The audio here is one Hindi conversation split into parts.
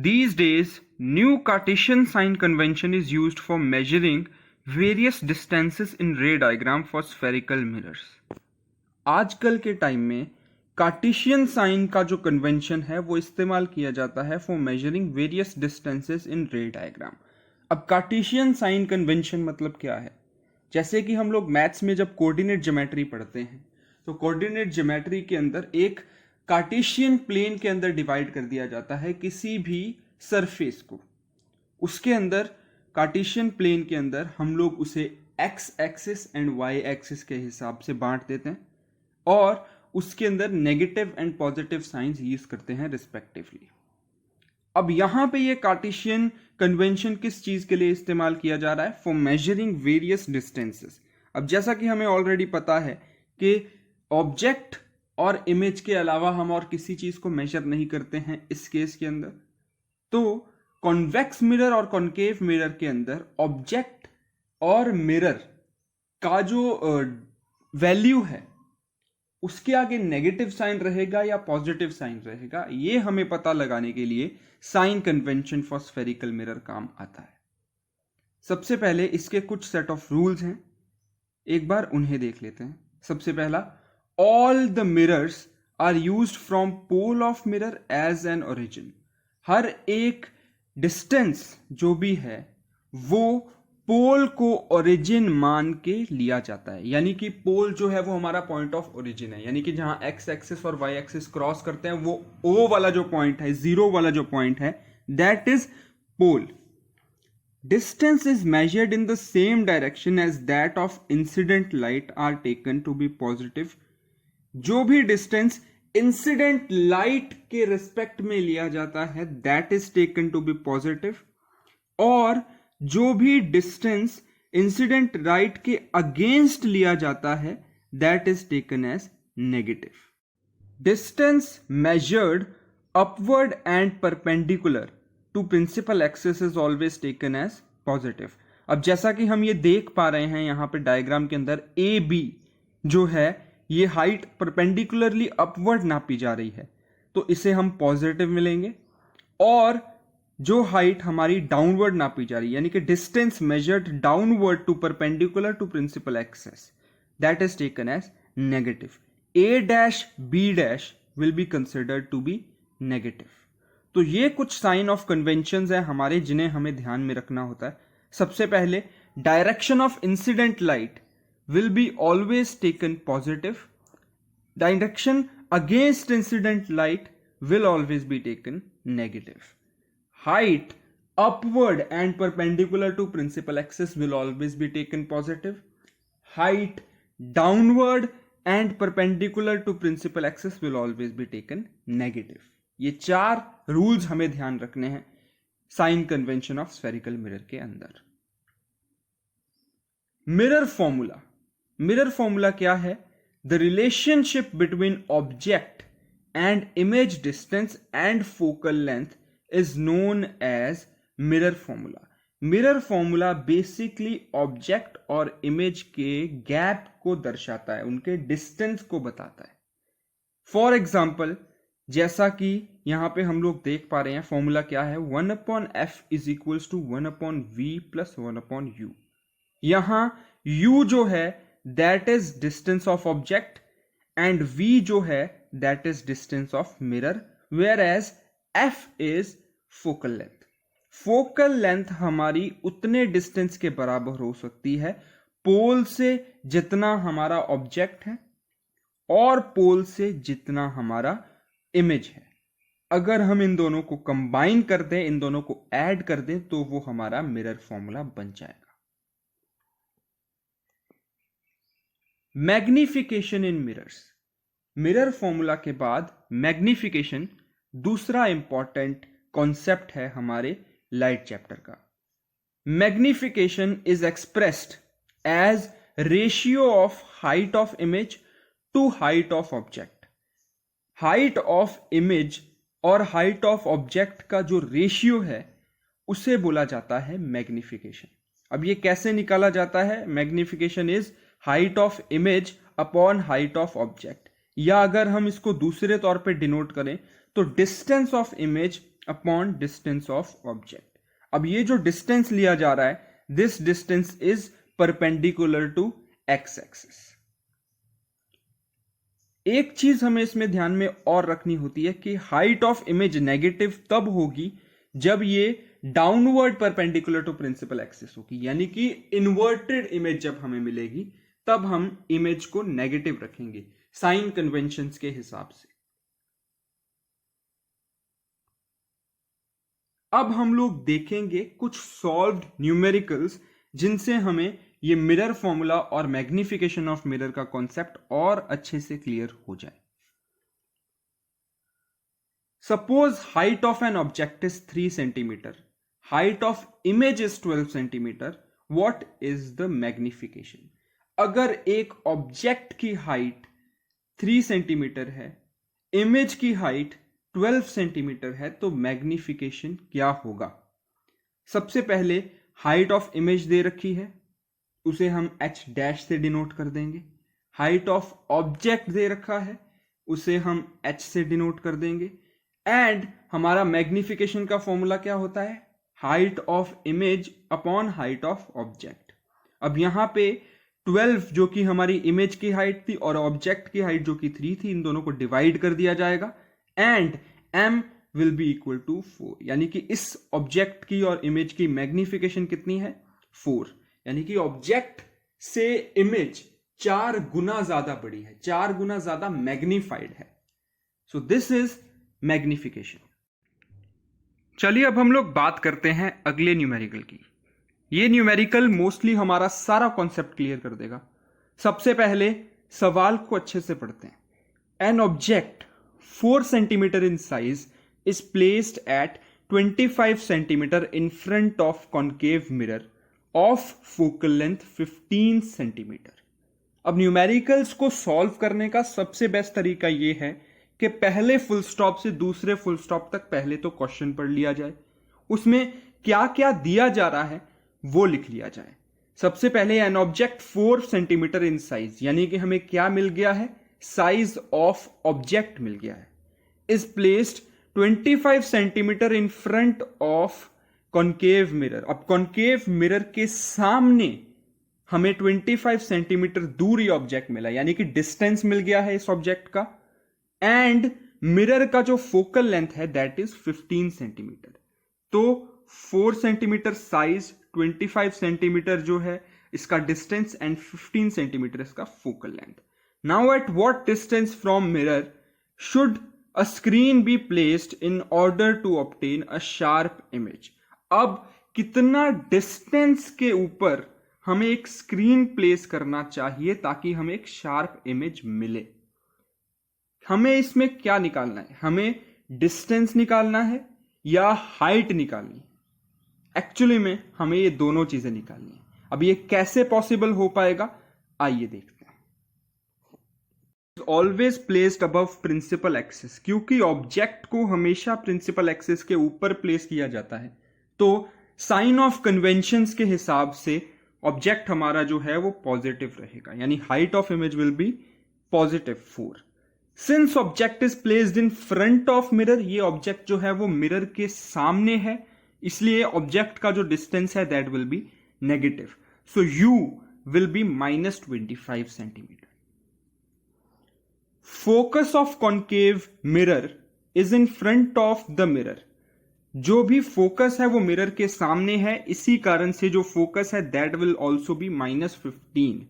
These days, new Cartesian sign convention is used for measuring various distances in ray diagram for spherical mirrors. आजकल के टाइम में कार्टेशियन साइन का जो कन्वेंशन है वो इस्तेमाल किया जाता है for measuring various distances in ray diagram. अब कार्टेशियन साइन कन्वेंशन मतलब क्या है? जैसे कि हम लोग मैथ्स में जब कोऑर्डिनेट ज्योमेट्री पढ़ते हैं तो कोऑर्डिनेट ज्योमेट्री के अंदर एक कार्टेशियन प्लेन के अंदर डिवाइड कर दिया जाता है किसी भी सरफेस को. उसके अंदर कार्टेशियन प्लेन के अंदर हम लोग उसे X axis and Y axis के हिसाब से बांट देते हैं और उसके अंदर negative and positive signs use करते हैं रिस्पेक्टिवली. अब यहां पे ये कार्टेशियन कन्वेंशन किस चीज के लिए इस्तेमाल किया जा रहा है? For measuring various distances. अब जैसा कि हमें ऑलरेडी पता है कि ऑब्जेक्ट और इमेज के अलावा हम और किसी चीज को मेजर नहीं करते हैं इस केस के अंदर. तो कॉन्वेक्स मिरर और कॉन्केव मिरर के अंदर ऑब्जेक्ट और मिरर का जो वैल्यू है उसके आगे नेगेटिव साइन रहेगा या पॉजिटिव साइन रहेगा, ये हमें पता लगाने के लिए sign convention for spherical mirror काम आता है. सबसे पहले इसके कुछ सेट ऑफ रूल्स हैं, एक बार उन्हें देख लेते हैं. सबसे पहला, all the mirrors are used from pole of mirror as an origin. हर एक डिस्टेंस जो भी है वो पोल को ओरिजिन मान के लिया जाता है. यानी कि पोल जो है वो हमारा पॉइंट ऑफ ओरिजिन है, यानी कि जहां एक्स एक्सिस और वाई एक्सिस क्रॉस करते हैं वो ओ वाला जो पॉइंट है, जीरो वाला जो पॉइंट है, that is pole. Distance is measured in the same direction as that of incident light are taken to be positive. जो भी डिस्टेंस इंसिडेंट लाइट के रिस्पेक्ट में लिया जाता है that is taken to be positive, और जो भी डिस्टेंस इंसिडेंट लाइट के अगेंस्ट लिया जाता है that is taken as negative. Distance measured upward and perpendicular to principal axis is always taken as positive. अब जैसा कि हम ये देख पा रहे हैं यहां पे डायग्राम के अंदर, ए बी जो है ये हाइट परपेंडिकुलरली अपवर्ड नापी जा रही है तो इसे हम पॉजिटिव मिलेंगे, और जो हाइट हमारी डाउनवर्ड नापी जा रही है यानी कि distance measured downward to perpendicular to principal axis that is taken as negative. A dash B dash will be considered to be negative. तो ये कुछ साइन ऑफ कन्वेंशंस है हमारे जिन्हें हमें ध्यान में रखना होता है. सबसे पहले, direction of incident light will be always taken positive. Direction against incident light will always be taken negative. Height upward and perpendicular to principal axis will always be taken positive. Height downward and perpendicular to principal axis will always be taken negative. ये चार रूल्स हमें ध्यान रखने हैं sign convention of spherical mirror के अंदर. Mirror formula. मिरर फॉर्मूला क्या है? The relationship between object and image distance and focal length is known as mirror formula. Mirror formula basically object और इमेज के गैप को दर्शाता है, उनके डिस्टेंस को बताता है. फॉर एग्जाम्पल, जैसा कि यहां पे हम लोग देख पा रहे हैं, फॉर्मूला क्या है? 1/f is equals to 1/v plus 1/u. यहां u जो है that is distance of object and v जो है that is distance of mirror, whereas f is focal length. focal length हमारी उतने डिस्टेंस के बराबर हो सकती है पोल से जितना हमारा ऑब्जेक्ट है और पोल से जितना हमारा इमेज है. अगर हम इन दोनों को कंबाइन कर दें, इन दोनों को ऐड कर दें तो वो हमारा मिरर फॉर्मूला बन जाएगा. Magnification in mirrors. Mirror formula के बाद मैग्निफिकेशन दूसरा इंपॉर्टेंट कॉन्सेप्ट है हमारे लाइट चैप्टर का. Magnification is expressed as ratio of height of image to height of object. Height of image और हाइट ऑफ ऑब्जेक्ट का जो रेशियो है उसे बोला जाता है मैग्निफिकेशन. अब ये कैसे निकाला जाता है? Magnification is height of image upon height of object, या अगर हम इसको दूसरे तौर पे डिनोट करें तो distance of image upon distance of object. अब ये जो डिस्टेंस लिया जा रहा है, this distance is perpendicular to X axis. एक चीज हमें इसमें ध्यान में और रखनी होती है कि हाइट ऑफ इमेज नेगेटिव तब होगी जब ये downward perpendicular to principal axis होगी, यानी कि इन्वर्टेड इमेज जब हमें मिलेगी तब हम इमेज को नेगेटिव रखेंगे साइन कन्वेंशंस के हिसाब से। अब हम लोग देखेंगे कुछ सॉल्व्ड न्यूमेरिकल्स जिनसे हमें ये मिरर फॉर्मूला और मैग्निफिकेशन ऑफ मिरर का कॉन्सेप्ट और अच्छे से क्लियर हो जाए। Suppose height of an object is 3 centimetre, height of image is 12 centimetre, what is the magnification? अगर एक ऑब्जेक्ट की हाइट 3 सेंटीमीटर है, इमेज की हाइट 12 सेंटीमीटर है, तो मैग्निफिकेशन क्या होगा? सबसे पहले हाइट ऑफ इमेज दे रखी है, उसे हम h डैश से डिनोट कर देंगे। हाइट ऑफ ऑब्जेक्ट दे रखा है, उसे हम h से डिनोट कर देंगे। एंड हमारा मैग्निफिकेशन का फॉर्मूला क्या होता है? Height of image upon height of object. अब यहां पे 12 जो कि हमारी इमेज की हाइट थी और ऑब्जेक्ट की हाइट जो कि 3 थी, इन दोनों को डिवाइड कर दिया जाएगा and m will be equal to 4, यानी कि इस ऑब्जेक्ट की और इमेज की मैग्निफिकेशन कितनी है? 4, यानी कि ऑब्जेक्ट से इमेज 4 गुना ज्यादा बड़ी है, 4 गुना ज्यादा मैग्निफाइड है। So this is magnification. चलिए अब हम लोग बात करते हैं अगले न्यूमेरिकल की। ये न्यूमेरिकल मोस्टली हमारा सारा कॉन्सेप्ट क्लियर कर देगा। सबसे पहले सवाल को अच्छे से पढ़ते हैं। An object 4 centimetre in size is placed at 25 centimeter in front of concave mirror of focal length 15 centimeter। अब न्यूमेरिकल्स को सॉल्व करने का सबसे बेस्ट तरीका यह है कि पहले फुल स्टॉप से दूसरे फुल स्टॉप तक पहले तो क्वेश्चन पढ़ लिया जाए, उसमें क्या क्या दिया जा रहा है वो लिख लिया जाए। सबसे पहले an object 4 centimetre in size, यानी कि हमें क्या मिल गया है? साइज ऑफ ऑब्जेक्ट मिल गया है। Is placed 25 centimetre in front of concave mirror. अब कॉन्केव मिरर के सामने हमें 25 सेंटीमीटर दूर ये ऑब्जेक्ट मिला, यानी कि डिस्टेंस मिल गया है इस ऑब्जेक्ट का। एंड मिरर का जो फोकल लेंथ है दैट इज 15 सेंटीमीटर। तो 4 सेंटीमीटर साइज, 25 सेंटीमीटर जो है इसका डिस्टेंस एंड 15 सेंटीमीटर इसका focal length. Now at what distance from mirror should a screen be placed in order to obtain a sharp image? अब कितना डिस्टेंस के ऊपर हमें एक स्क्रीन प्लेस करना चाहिए ताकि हमें एक शार्प इमेज मिले? हमें इसमें क्या निकालना है? हमें डिस्टेंस निकालना है या हाइट निकालनी? एक्चुअली में हमें ये दोनों चीजें निकालनी है। अब ये कैसे पॉसिबल हो पाएगा, आइए देखते हैं। Always placed above principal axis, क्योंकि ऑब्जेक्ट को हमेशा प्रिंसिपल एक्सिस के ऊपर प्लेस किया जाता है, तो साइन ऑफ कन्वेंशंस के हिसाब से ऑब्जेक्ट हमारा जो है वो पॉजिटिव रहेगा, यानी height of image will be positive 4। Since object is placed in front of mirror, ये ऑब्जेक्ट जो है वो मिरर के सामने है, इसलिए ऑब्जेक्ट का जो डिस्टेंस है that will be negative. So you will be -25 centimetre. Focus of concave mirror is in front of the mirror. जो भी फोकस है वो मिरर के सामने है, इसी कारण से जो फोकस है that will also be -15।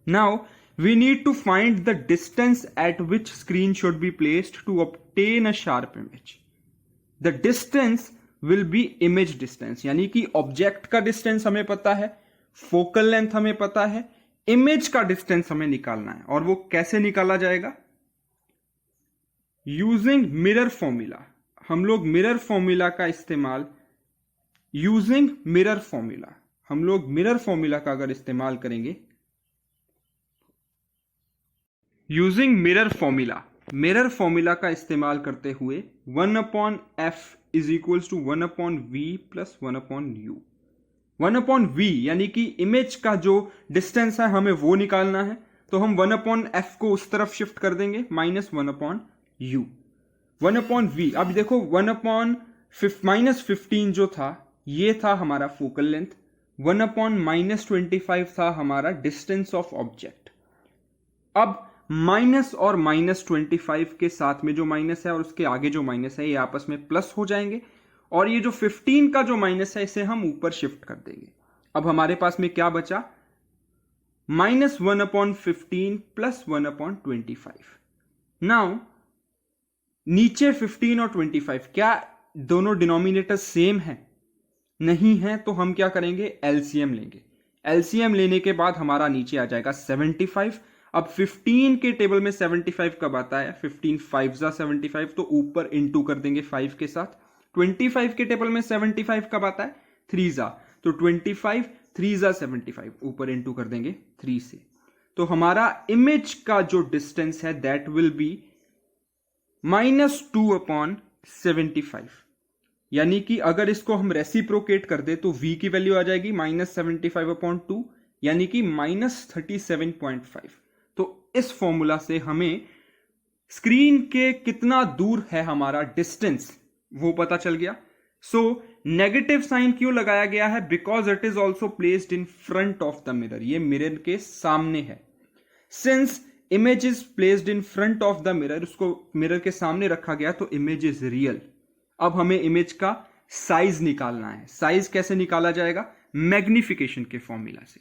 Now we need to find the distance at which screen should be placed to obtain a sharp image. The distance will be image distance, यानी कि ऑब्जेक्ट का डिस्टेंस हमें पता है, फोकल लेंथ हमें पता है, इमेज का डिस्टेंस हमें निकालना है। और वो कैसे निकाला जाएगा? Using mirror formula. हम लोग मिरर फॉर्मूला का इस्तेमाल, यूजिंग मिरर फॉर्मूला, हम लोग मिरर फॉर्मूला का अगर इस्तेमाल करेंगे, यूजिंग मिरर फॉर्मूला का इस्तेमाल करते हुए 1/f is equals to 1/v plus 1/u। 1/v यानी कि इमेज का जो डिस्टेंस है हमें वो निकालना है, तो हम 1/f को उस तरफ शिफ्ट कर देंगे -1/u 1/v। अब देखो 1/f -15 जो था ये था हमारा फोकल लेंथ, 1/-25 था हमारा डिस्टेंस ऑफ ऑब्जेक्ट। अब माइनस और -25 के साथ में जो माइनस है और उसके आगे जो माइनस है ये आपस में प्लस हो जाएंगे, और ये जो 15 का जो माइनस है इसे हम ऊपर शिफ्ट कर देंगे। अब हमारे पास में क्या बचा, -1/15 + 1/25। नाउ नीचे 15 और 25, क्या दोनों डिनोमिनेटर सेम है? नहीं है, तो हम क्या करेंगे, एलसीएम लेंगे। एलसीएम लेने के बाद हमारा नीचे आ जाएगा 75। अब 15 के टेबल में 75 कब आता है, 15 5 ज़ा 75, तो ऊपर इंटू कर देंगे 5 के साथ। 25 के टेबल में 75 कब आता है, 3 ज़ा, तो 25 3 ज़ा 75, ऊपर इंटू कर देंगे 3 से। तो हमारा इमेज का जो डिस्टेंस है दैट विल बी -2/75, यानी कि अगर इसको हम रेसिप्रोकेट कर दे तो v की वैल्यू आ जाएगी -75/2, यानी कि -37.5। तो इस फॉर्मूला से हमें स्क्रीन के कितना दूर है हमारा डिस्टेंस वो पता चल गया। सो नेगेटिव साइन क्यों लगाया गया है, because it is also placed in front of the mirror, ये मिरर के सामने है। Since image is placed in front of the mirror, उसको मिरर के सामने रखा गया, तो इमेज इज रियल। अब हमें इमेज का साइज निकालना है। साइज कैसे निकाला जाएगा, मैग्निफिकेशन के फॉर्मूला से।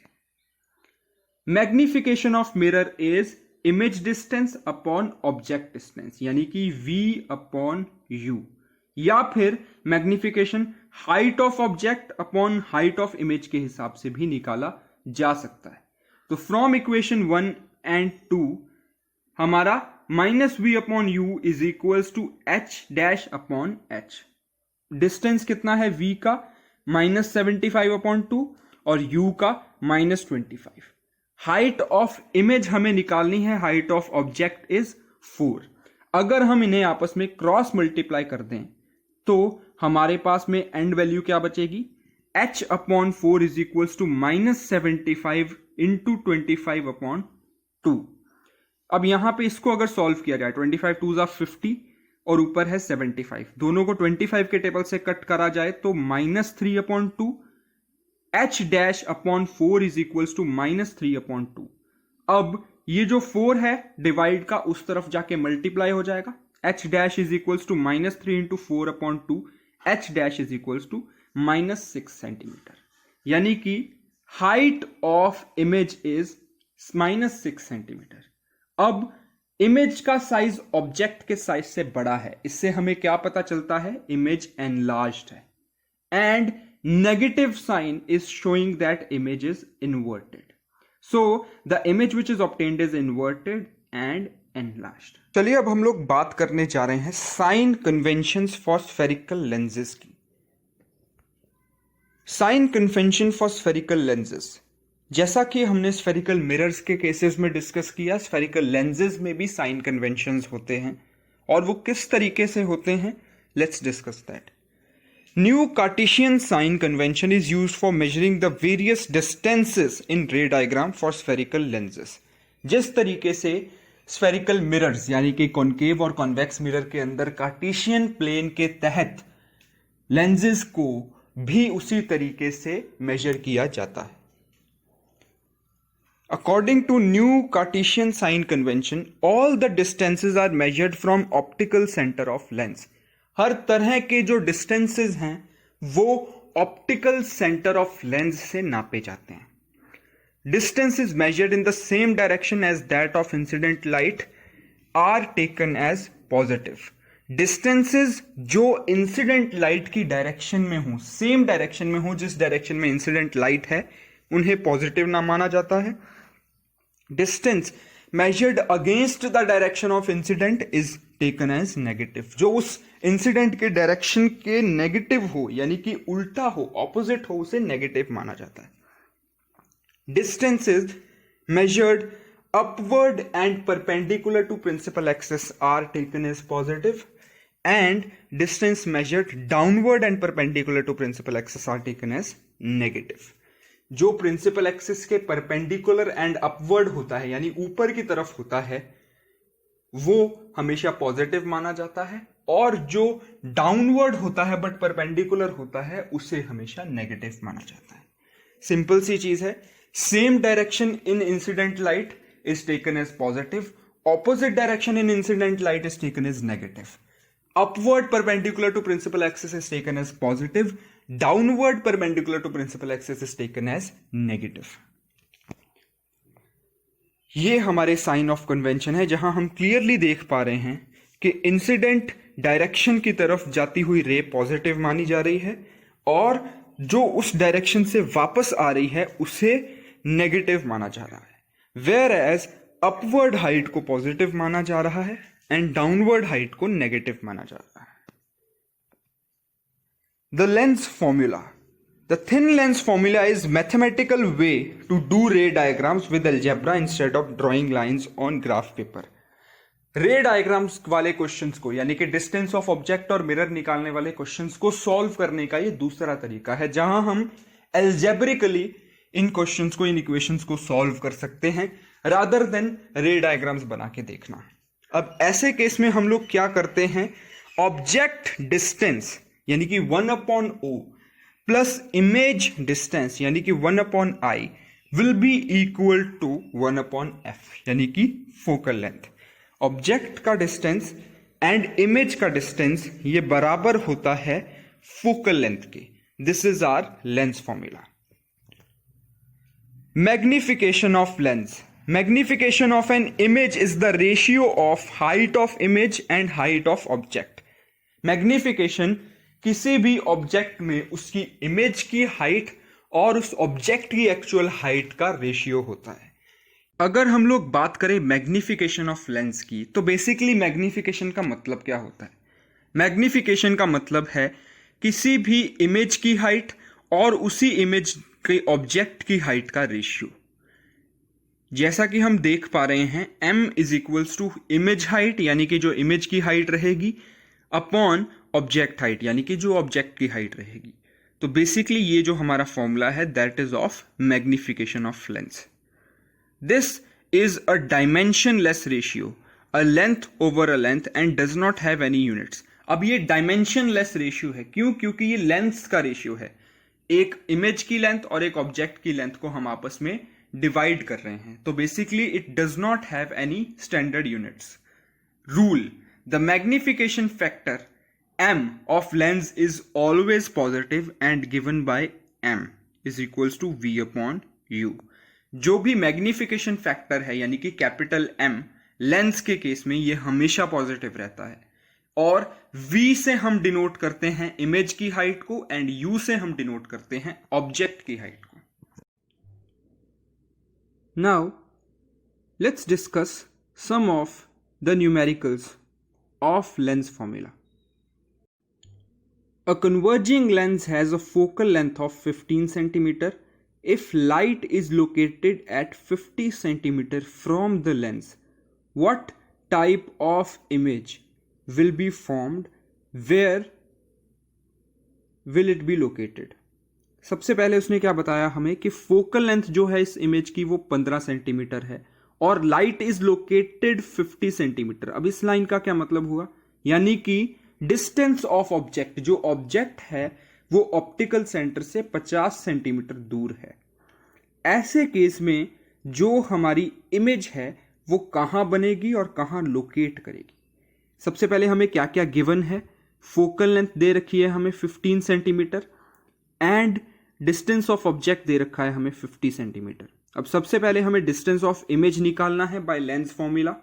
Magnification of mirror is image distance upon object distance, यानी कि V/U, या फिर magnification height of object upon height of image के हिसाब से भी निकाला जा सकता है। तो फ्रॉम इक्वेशन 1 and 2 हमारा -V/U is equals to H'/H। Distance कितना है V का, -75/2 और U का -25। हाइट ऑफ इमेज हमें निकालनी है, हाइट ऑफ ऑब्जेक्ट इज 4। अगर हम इन्हें आपस में क्रॉस मल्टीप्लाई कर दें तो हमारे पास में एंड वैल्यू क्या बचेगी, H/4 इज इक्वल्स टू -75 × 25/2। अब यहां पे इसको अगर सॉल्व किया जाए, 25 2 ज़ा 50 और ऊपर है 75, दोनों को 25 के टेबल से कट करा जाए तो -3/2, H'/4 इज इक्वल्स टू -3/2। अब ये जो 4 है डिवाइड का उस तरफ जाके मल्टीप्लाई हो जाएगा, H' is equals to -3 × 4/2, H' is equals to -6 centimetre, यानी कि height of image is -6 centimetre. अब इमेज का साइज ऑब्जेक्ट के साइज से बड़ा है, इससे हमें क्या पता चलता है, इमेज एनलार्ज्ड है, and negative sign is showing that image is inverted. So the image which is obtained is inverted and enlarged. चलिए अब हम लोग बात करने जा रहे हैं sign conventions for spherical lenses की। Sign convention for spherical lenses, जैसा कि हमने स्फेरिकल मिरर्स के केसेस में डिस्कस किया, स्फेरिकल लेंसेज में भी साइन कन्वेंशंस होते हैं, और वो किस तरीके से होते हैं, let's discuss that. New Cartesian sign convention is used for measuring the various distances in ray diagram for spherical lenses. जिस तरीके से स्फेरिकल मिरर्स यानी कि कॉनकेव और कॉन्वेक्स मिरर के अंदर कार्टेशियन प्लेन के तहत लेंसेज को भी उसी तरीके से मेजर किया जाता है। According to new Cartesian sign convention, all the distances are measured from optical center of lens. हर तरह के जो distances हैं वो optical center of lens से नापे जाते हैं। Distance is measured in the same direction as that of incident light are taken as positive. Distances जो incident light की डायरेक्शन में हो, सेम डायरेक्शन में हो जिस डायरेक्शन में इंसिडेंट लाइट है, उन्हें पॉजिटिव ना माना जाता है। Distance measured against the direction of incident is taken as negative. जो उस इंसिडेंट के डायरेक्शन के नेगेटिव हो यानी कि उल्टा हो, ऑपोजिट हो, उसे नेगेटिव माना जाता है। Distance is measured upward and perpendicular to principal axis are taken as positive, and distance measured downward and perpendicular to principal axis are taken as negative. जो प्रिंसिपल एक्सिस के परपेंडिकुलर एंड अपवर्ड होता है यानी ऊपर की तरफ होता है वो हमेशा पॉजिटिव माना जाता है, और जो डाउनवर्ड होता है बट परपेंडिकुलर होता है उसे हमेशा नेगेटिव माना जाता है। सिंपल सी चीज है, same direction in incident light is taken as positive, opposite direction in incident light is taken as negative. Upward perpendicular to principal axis is taken as positive. Downward perpendicular to principal axis is taken as negative. ये हमारे साइन ऑफ कन्वेंशन है जहां हम क्लियरली देख पा रहे हैं कि इंसिडेंट डायरेक्शन की तरफ जाती हुई रे पॉजिटिव मानी जा रही है और जो उस डायरेक्शन से वापस आ रही है उसे नेगेटिव माना जा रहा है। वेयर एज अपवर्ड हाइट को पॉजिटिव माना जा रहा है एंड डाउनवर्ड हाइट को नेगेटिव माना जा रहा है। The lens formula, the thin lens formula is mathematical way to do ray diagrams with algebra instead of drawing lines on graph paper. Ray diagrams वाले क्वेश्चंस को यानी कि डिस्टेंस ऑफ ऑब्जेक्ट और मिरर निकालने वाले क्वेश्चंस को सॉल्व करने का ये दूसरा तरीका है जहां हम एल्जेब्रिकली इन क्वेश्चंस को, इन इक्वेशंस को सॉल्व कर सकते हैं रादर देन रे डायग्राम्स बना के देखना। अब ऐसे केस में हम लोग क्या करते हैं, ऑब्जेक्ट डिस्टेंस यानी कि 1/O प्लस इमेज डिस्टेंस यानी कि 1/I will be equal to 1/F यानी कि फोकल लेंथ। ऑब्जेक्ट का डिस्टेंस एंड इमेज का डिस्टेंस ये बराबर होता है फोकल लेंथ के। This is our lens formula. Magnification of lens, magnification of an image is the ratio of height of image and height of object. Magnification किसी भी ऑब्जेक्ट में उसकी इमेज की हाइट और उस ऑब्जेक्ट की एक्चुअल हाइट का रेशियो होता है। अगर हम लोग बात करें मैग्निफिकेशन ऑफ लेंस की तो बेसिकली मैग्निफिकेशन का मतलब क्या होता है? मैग्निफिकेशन का मतलब है किसी भी इमेज की हाइट और उसी इमेज के ऑब्जेक्ट की हाइट का रेशियो। जैसा कि हम देख पा रहे हैं m is equals to image height यानी कि जो इमेज की हाइट रहेगी अपॉन ऑब्जेक्ट हाइट यानी कि जो ऑब्जेक्ट की हाइट रहेगी। तो बेसिकली ये जो हमारा फॉर्मूला है that is of magnification of lens. This is a dimensionless ratio, a length over a length and does not have any units. अब ये डायमेंशनलेस रेशियो है, क्यों? क्योंकि ये लेंथ का रेशियो है। एक इमेज की लेंथ और एक ऑब्जेक्ट की लेंथ को हम आपस में डिवाइड कर रहे हैं, तो basically it does not have any standard units. Rule, the magnification factor m of lens is always positive and given by m is equals to v upon u। जो भी मैग्निफिकेशन फैक्टर है यानी कि कैपिटल M लेंस के केस में ये हमेशा पॉजिटिव रहता है और v से हम डिनोट करते हैं इमेज की हाइट को एंड u से हम डिनोट करते हैं ऑब्जेक्ट की हाइट को। Now let's discuss some of the numericals of lens formula. A converging lens has a focal length of 15 cm if light is located at 50 cm from the lens. What type of image will be formed? Where will it be located? सबसे पहले उसने क्या बताया हमें कि फोकल लेंथ जो है इस इमेज की वो 15 सेंटीमीटर है और लाइट इज लोकेटेड 50 सेंटीमीटर। अब इस लाइन का क्या मतलब हुआ, यानी कि डिस्टेंस ऑफ ऑब्जेक्ट, जो ऑब्जेक्ट है वो ऑप्टिकल सेंटर से 50 सेंटीमीटर दूर है। ऐसे केस में जो हमारी इमेज है वो कहां बनेगी और कहां लोकेट करेगी। सबसे पहले हमें क्या क्या गिवन है, फोकल लेंथ दे रखी है हमें 15 centimetre and distance of object दे रखा है हमें 50 सेंटीमीटर। अब सबसे पहले हमें डिस्टेंस ऑफ इमेज निकालना है by lens formula,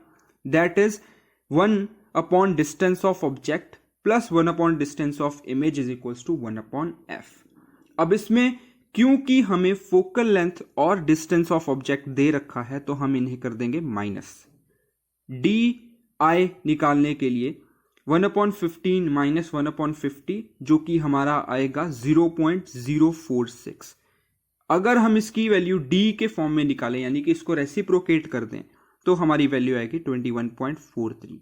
that is 1 upon distance of object plus 1 upon distance of image is equals to 1 upon F. अब इसमें क्योंकि हमें फोकल लेंथ और डिस्टेंस ऑफ ऑब्जेक्ट दे रखा है तो हम इन्हें कर देंगे माइनस। डी आई निकालने के लिए 1/15 माइनस 1/50 जो कि हमारा आएगा 0.046। अगर हम इसकी वैल्यू d के फॉर्म में निकालें यानी कि इसको रेसिप्रोकेट कर दें तो हमारी वैल्यू आएगी 21.43,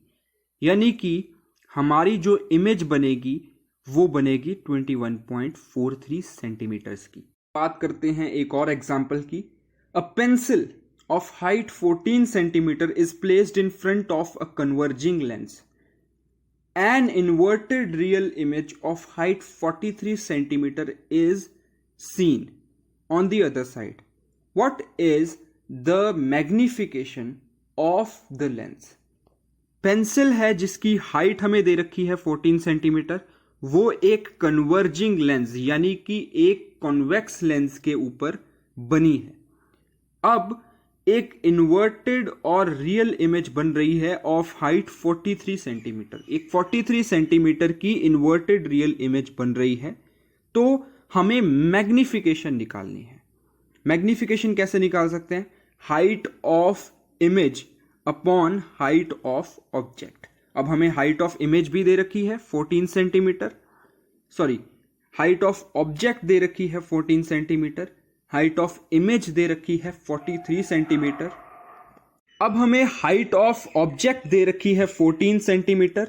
यानी कि हमारी जो इमेज बनेगी वो बनेगी 21.43 सेंटीमीटर्स की। बात करते हैं एक और एग्जाम्पल की। A pencil of height 14 cm is placed in front of a converging lens. an inverted real image of height 43 centimeter is seen on the other side. What is the magnification of the lens? Pencil है जिसकी हाइट हमें दे रखी है 14 सेंटीमीटर, वो एक कन्वर्जिंग लेंस यानी कि एक कॉन्वेक्स लेंस के ऊपर बनी है. अब एक इन्वर्टेड और रियल इमेज बन रही है ऑफ हाइट 43 सेंटीमीटर. एक 43 सेंटीमीटर की इन्वर्टेड रियल इमेज बन रही है. तो हमें मैग्निफिकेशन निकालनी है. मैग्निफिकेशन कैसे निकाल सकते हैं? Height of image upon height of object. अब हमें हाइट ऑफ इमेज भी दे रखी है 14 centimetre, sorry height of object दे रखी है 14 सेंटीमीटर, हाइट ऑफ इमेज दे रखी है 43 सेंटीमीटर. अब हमें हाइट ऑफ ऑब्जेक्ट दे रखी है 14 सेंटीमीटर,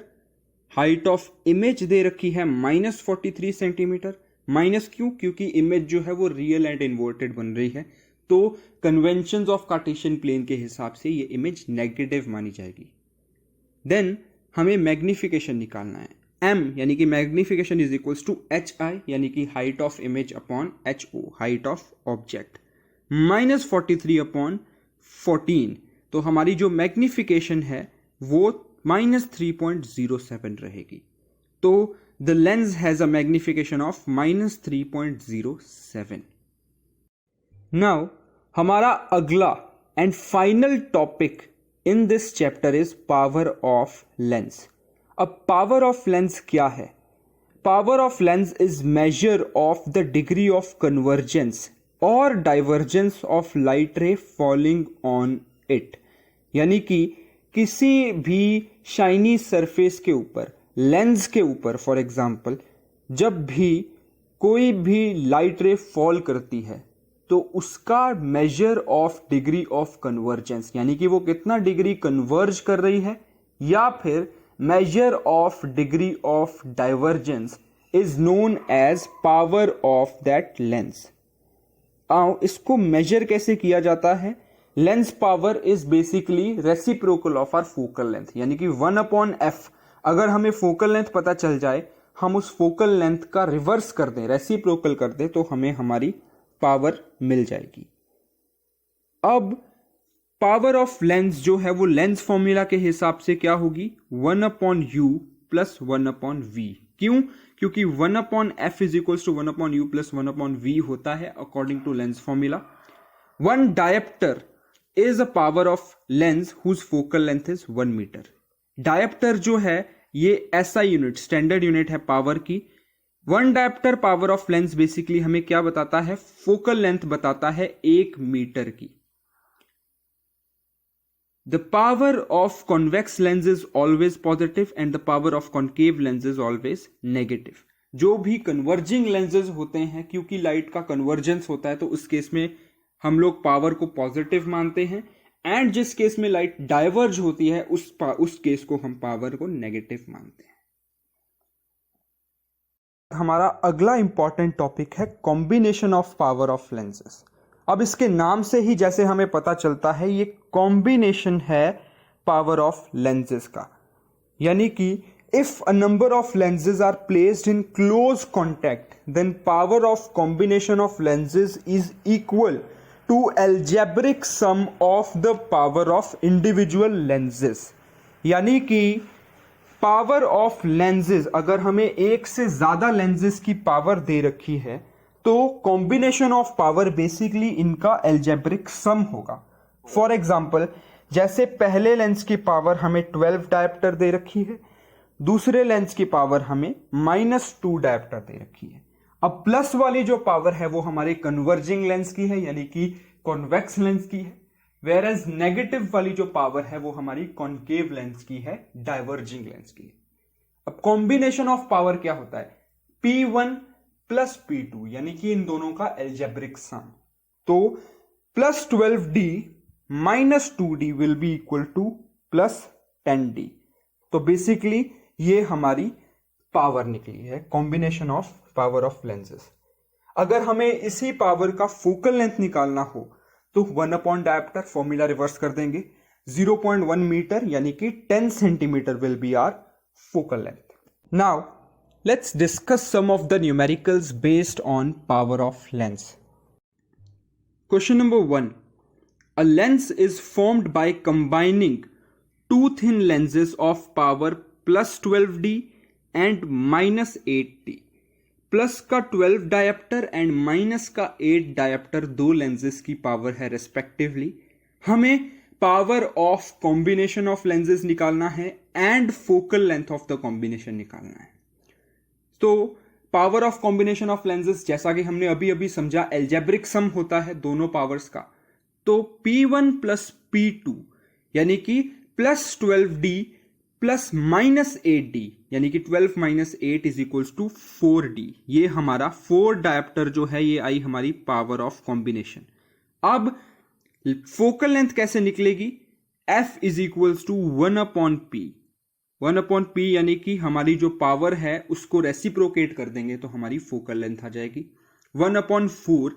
हाइट ऑफ इमेज दे रखी है -43 सेंटीमीटर. माइनस क्यों? क्योंकि इमेज जो है वो रियल एंड इन्वर्टेड बन रही है, तो कन्वेंशंस ऑफ कार्टेशियन प्लेन के हिसाब से ये इमेज नेगेटिव मानी जाएगी. देन हमें मैग्निफिकेशन निकालना है. m यानी कि magnification is equals to hi यानी कि height of image upon ho height of object -43 upon 14. तो हमारी जो मैग्निफिकेशन है वो -3.07 रहेगी. तो the lens has a magnification of -3.07. Now हमारा अगला and final topic in this chapter is power of lens. अब पावर ऑफ लेंस क्या है? Power of lens is measure of the degree of convergence और divergence of light ray falling on it. यानी कि किसी भी शाइनी सरफेस के ऊपर, लेंस के ऊपर फॉर एग्जाम्पल, जब भी कोई भी लाइट रे फॉल करती है तो उसका measure of degree of convergence यानी कि वो कितना डिग्री कन्वर्ज कर रही है, या फिर measure of degree of divergence is known as power of that lens. आओ इसको मेजर कैसे किया जाता है? Lens power is basically reciprocal of our focal length, यानी कि 1/f. अगर हमें फोकल लेंथ पता चल जाए, हम उस फोकल लेंथ का रिवर्स कर दें, रेसिप्रोकल कर दें, तो हमें हमारी पावर मिल जाएगी. अब पावर ऑफ लेंस जो है वो लेंस फॉर्मूला के हिसाब से क्या होगी? 1/u plus 1/v. क्यों? क्योंकि 1/f is equals to 1/u plus 1/v होता है according to lens formula. One dioptre is a power of lens whose focal length is 1 metre. Dioptre जो है ये SI यूनिट, स्टैंडर्ड यूनिट है पावर की. One dioptre power of lens basically हमें क्या बताता है? फोकल लेंथ बताता है 1 मीटर की. The power of convex lens is always positive and the power of concave lens is always negative. जो भी कन्वर्जिंग लेंसेज होते हैं, क्योंकि लाइट का कन्वर्जेंस होता है, तो उस केस में हम लोग पावर को पॉजिटिव मानते हैं, एंड जिस केस में लाइट डाइवर्ज होती है उस केस को हम पावर को नेगेटिव मानते हैं. हमारा अगला इंपॉर्टेंट टॉपिक है combination of power of lenses. अब इसके नाम से ही जैसे हमें पता चलता है, ये कॉम्बिनेशन है पावर ऑफ लेंसेज का. यानी कि if a number of lenses are placed in close contact, then power of combination of lenses is equal to algebraic sum of the power of individual lenses. यानी कि पावर ऑफ लेंसेज, अगर हमें एक से ज्यादा लेंसेज की पावर दे रखी है, तो कॉम्बिनेशन ऑफ पावर बेसिकली इनका एल्जेब्रिक सम होगा. फॉर एग्जाम्पल, जैसे पहले लेंस की पावर हमें 12 डायप्टर दे रखी है, दूसरे लेंस की पावर हमें -2 डायप्टर दे रखी है. अब प्लस वाली जो पावर है वो हमारे कन्वर्जिंग लेंस की है, यानी कि कॉन्वेक्स लेंस की है, वेयर एज नेगेटिव वाली जो पावर है वो हमारी कॉन्केव लेंस की है, डाइवर्जिंग लेंस की है. अब कॉम्बिनेशन ऑफ पावर क्या होता है? P1 प्लस P2, यानी कि इन दोनों का एल्जेब्रिक सम. तो +12D -2D will be equal to +10D. तो बेसिकली ये हमारी पावर निकली है, combination of power of lenses. अगर हमें इसी पावर का फोकल लेंथ निकालना हो तो 1 डायप्टर, फॉर्मूला रिवर्स कर देंगे, 0.1 मीटर यानी कि 10 centimetre will be our focal length. Now, let's discuss some of the numericals based on power of lens. Question number 1. A lens is formed by combining two thin lenses of power plus 12D and minus 8D. Plus का 12 डायप्टर एंड माइनस का 8 डायप्टर दो लेंसेज की पावर है रेस्पेक्टिवली. हमें power of combination of lenses निकालना है and focal length of the combination निकालना है. तो power of combination of lenses जैसा कि हमने अभी अभी समझा एल्जेब्रिक सम होता है दोनों पावर्स का. तो P1 प्लस P2 यानी कि plus 12D plus minus 8D यानी कि 12 minus 8 is equals to 4D. ये हमारा 4 डायप्टर जो है ये आई हमारी पावर ऑफ कॉम्बिनेशन. अब फोकल लेंथ कैसे निकलेगी? F is equals to 1 upon P. 1 upon P यानी कि हमारी जो पावर है उसको रेसिप्रोकेट कर देंगे तो हमारी फोकल लेंथ आ जाएगी 1 upon 4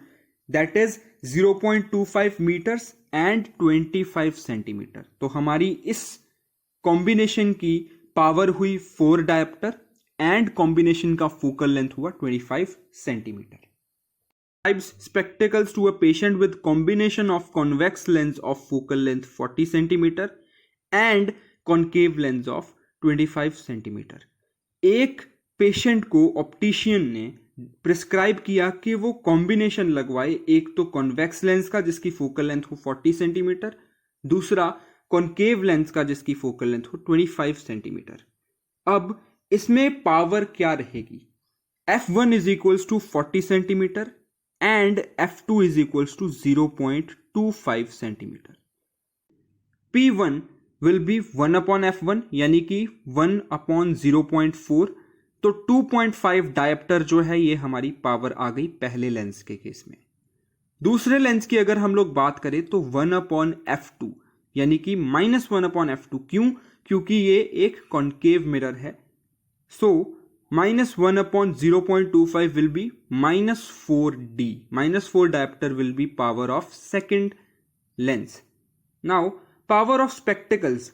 that is 0.25 metres and 25 centimetre. तो हमारी इस कॉम्बिनेशन की पावर हुई 4 डायप्टर एंड कॉम्बिनेशन का फोकल लेंथ हुआ 25 centimetre. Prescribes spectacles to a patient with combination of convex lens of focal length 40 cm and concave lens of 25 cm. एक पेशेंट को ऑप्टिशियन ने प्रिस्क्राइब किया कि वो कॉम्बिनेशन लगवाए, एक तो कॉन्वेक्स लेंस का जिसकी फोकल लेंथ हो 40 सेंटीमीटर, दूसरा कॉन्केव लेंस का जिसकी फोकल लेंथ हो 25 सेंटीमीटर. अब इसमें पावर क्या रहेगी? F1 is equals to 40 centimetre and F2 is equals to 0.25 centimetre. P1 will be 1 upon F1 यानी कि 1 अपॉन 0.4. तो 2.5 डायप्टर जो है ये हमारी पावर आ गई पहले लेंस के केस में. दूसरे लेंस की अगर हम लोग बात करें तो 1 अपॉन F2 यानी कि -1 अपॉन F2. क्यों? क्योंकि ये एक कॉन्केव मिरर है. सो -1 upon 0.25 will be -4D. -4 dioptre will be power of second lens. Now power of spectacles,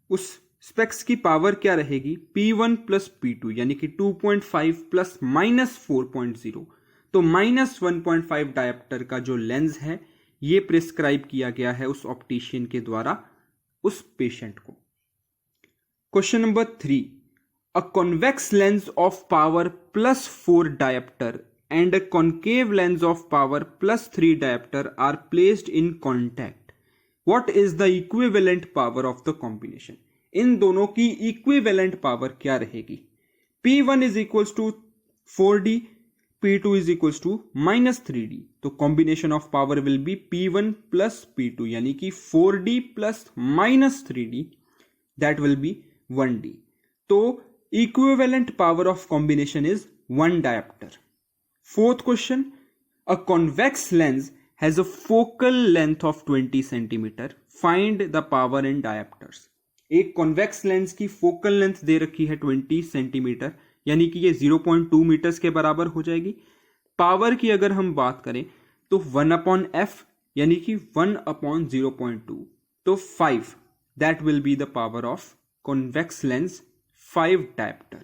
उस स्पेक्स की पावर क्या रहेगी? P1 प्लस P2 यानी कि 2.5 प्लस -4.0. तो -1.5 डायप्टर का जो लेंस है ये प्रिस्क्राइब किया गया है उस ऑप्टिशियन के द्वारा उस पेशेंट को. Question number 3. A convex lens of power plus 4 dioptre and a concave lens of power plus 3 dioptre are placed in contact. What is the equivalent power of the combination? इन दोनों की इक्विवेलेंट पावर क्या रहेगी? P1 is equals to 4D, P2 is equals to minus 3D. तो combination of power will be P1 plus P2 यानी कि 4D plus minus 3D that will be 1D. तो equivalent power of combination is 1 diopter. Fourth question. A convex lens has a focal length of 20 centimeter. Find the power in diopters. एक convex lens की focal length दे रखी है 20 सेंटीमीटर यानी कि ये 0.2 मीटर्स के बराबर हो जाएगी. पावर की अगर हम बात करें तो 1 अपॉन F यानी कि 1 अपॉन 0.2. तो 5 that will be the power of convex lens 5 dioptre.